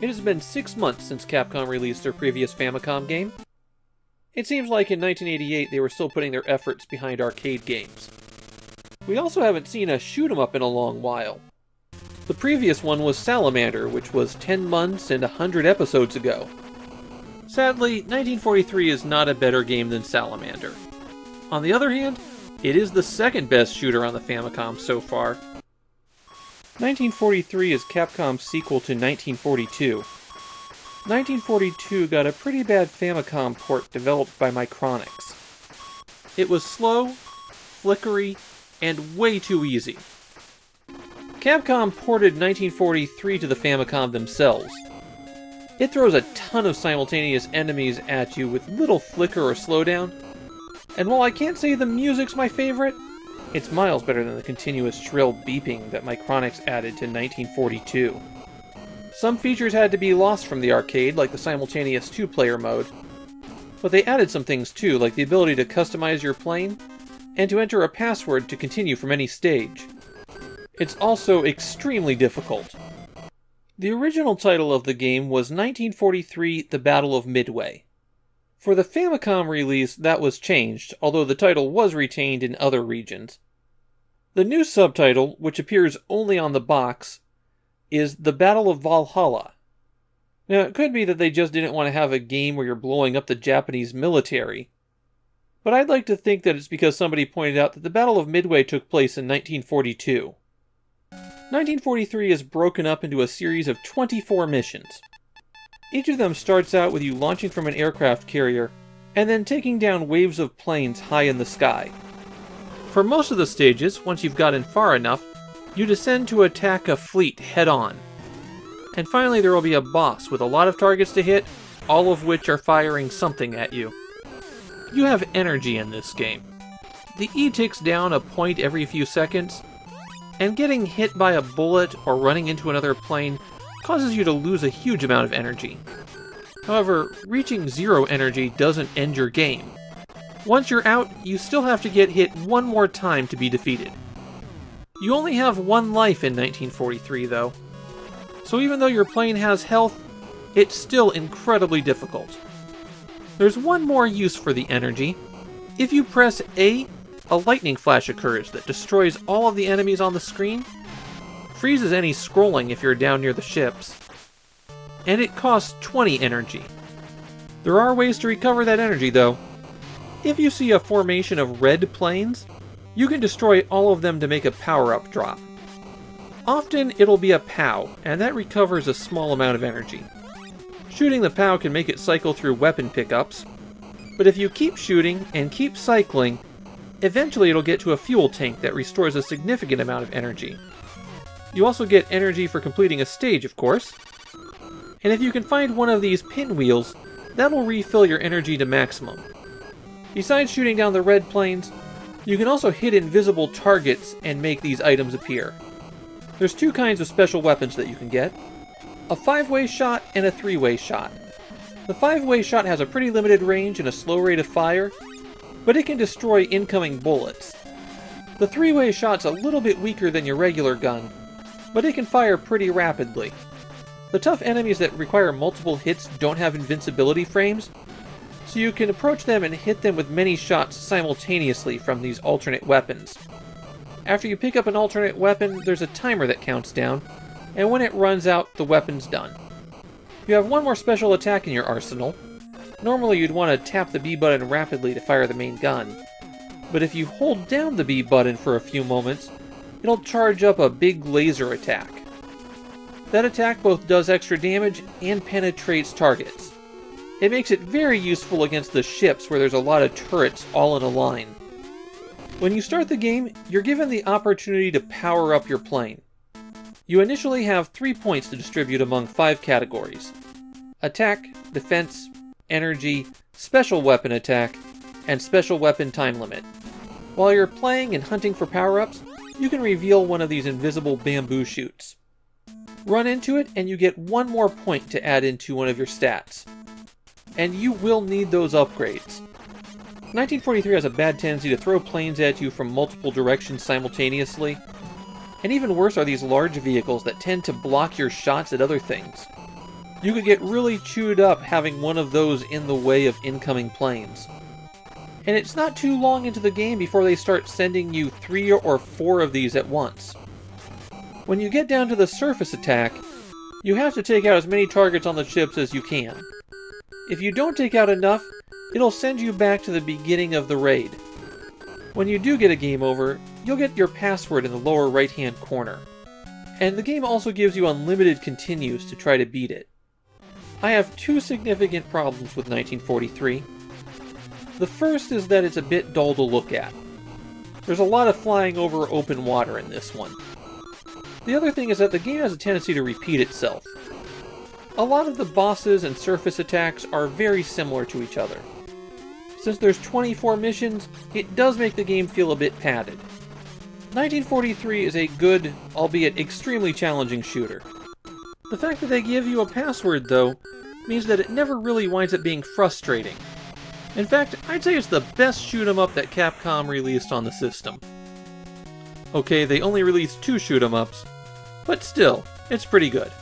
It has been 6 months since Capcom released their previous Famicom game. It seems like in 1988 they were still putting their efforts behind arcade games. We also haven't seen a shoot-'em-up in a long while. The previous one was Salamander, which was 10 months and 100 episodes ago. Sadly, 1943 is not a better game than Salamander. On the other hand, it is the second best shooter on the Famicom so far. 1943 is Capcom's sequel to 1942. 1942 got a pretty bad Famicom port developed by Micronics. It was slow, flickery, and way too easy. Capcom ported 1943 to the Famicom themselves. It throws a ton of simultaneous enemies at you with little flicker or slowdown, and while I can't say the music's my favorite, it's miles better than the continuous shrill beeping that Micronics added to 1942. Some features had to be lost from the arcade, like the simultaneous 2-player mode, but they added some things too, like the ability to customize your plane, and to enter a password to continue from any stage. It's also extremely difficult. The original title of the game was 1943: The Battle of Midway. For the Famicom release, that was changed, although the title was retained in other regions. The new subtitle, which appears only on the box, is The Battle of Valhalla. Now, it could be that they just didn't want to have a game where you're blowing up the Japanese military, but I'd like to think that it's because somebody pointed out that the Battle of Midway took place in 1942. 1943 is broken up into a series of 24 missions. Each of them starts out with you launching from an aircraft carrier, and then taking down waves of planes high in the sky. For most of the stages, once you've gotten far enough, you descend to attack a fleet head-on. And finally there will be a boss with a lot of targets to hit, all of which are firing something at you. You have energy in this game. The E ticks down a point every few seconds, and getting hit by a bullet or running into another plane causes you to lose a huge amount of energy. However, reaching 0 energy doesn't end your game. Once you're out, you still have to get hit one more time to be defeated. You only have 1 life in 1943 though, so even though your plane has health, it's still incredibly difficult. There's one more use for the energy. If you press A, a lightning flash occurs that destroys all of the enemies on the screen, freezes any scrolling if you're down near the ships, and it costs 20 energy. There are ways to recover that energy though. If you see a formation of red planes, you can destroy all of them to make a power-up drop. Often it'll be a POW, and that recovers a small amount of energy. Shooting the POW can make it cycle through weapon pickups, but if you keep shooting and keep cycling, eventually it'll get to a fuel tank that restores a significant amount of energy. You also get energy for completing a stage, of course, and if you can find one of these pinwheels, that'll refill your energy to maximum. Besides shooting down the red planes, you can also hit invisible targets and make these items appear. There's 2 kinds of special weapons that you can get: a 5-way shot and a 3-way shot. The 5-way shot has a pretty limited range and a slow rate of fire, but it can destroy incoming bullets. The 3-way shot's a little bit weaker than your regular gun, but it can fire pretty rapidly. The tough enemies that require multiple hits don't have invincibility frames, so you can approach them and hit them with many shots simultaneously from these alternate weapons. After you pick up an alternate weapon, there's a timer that counts down, and when it runs out, the weapon's done. You have one more special attack in your arsenal. Normally you'd want to tap the B button rapidly to fire the main gun, but if you hold down the B button for a few moments, it'll charge up a big laser attack. That attack both does extra damage and penetrates targets. It makes it very useful against the ships where there's a lot of turrets all in a line. When you start the game, you're given the opportunity to power up your plane. You initially have 3 points to distribute among 5 categories: attack, defense, energy, special weapon attack, and special weapon time limit. While you're playing and hunting for power-ups, you can reveal one of these invisible bamboo shoots. Run into it and you get 1 more point to add into one of your stats. And you will need those upgrades. 1943 has a bad tendency to throw planes at you from multiple directions simultaneously, and even worse are these large vehicles that tend to block your shots at other things. You could get really chewed up having one of those in the way of incoming planes. And it's not too long into the game before they start sending you 3 or 4 of these at once. When you get down to the surface attack, you have to take out as many targets on the ships as you can. If you don't take out enough, it'll send you back to the beginning of the raid. When you do get a game over, you'll get your password in the lower right-hand corner. And the game also gives you unlimited continues to try to beat it. I have 2 significant problems with 1943. The first is that it's a bit dull to look at. There's a lot of flying over open water in this one. The other thing is that the game has a tendency to repeat itself. A lot of the bosses and surface attacks are very similar to each other. Since there's 24 missions, it does make the game feel a bit padded. 1943 is a good, albeit extremely challenging shooter. The fact that they give you a password, though, means that it never really winds up being frustrating. In fact, I'd say it's the best shoot-'em-up that Capcom released on the system. Okay, they only released 2 shoot-'em-ups, but still, it's pretty good.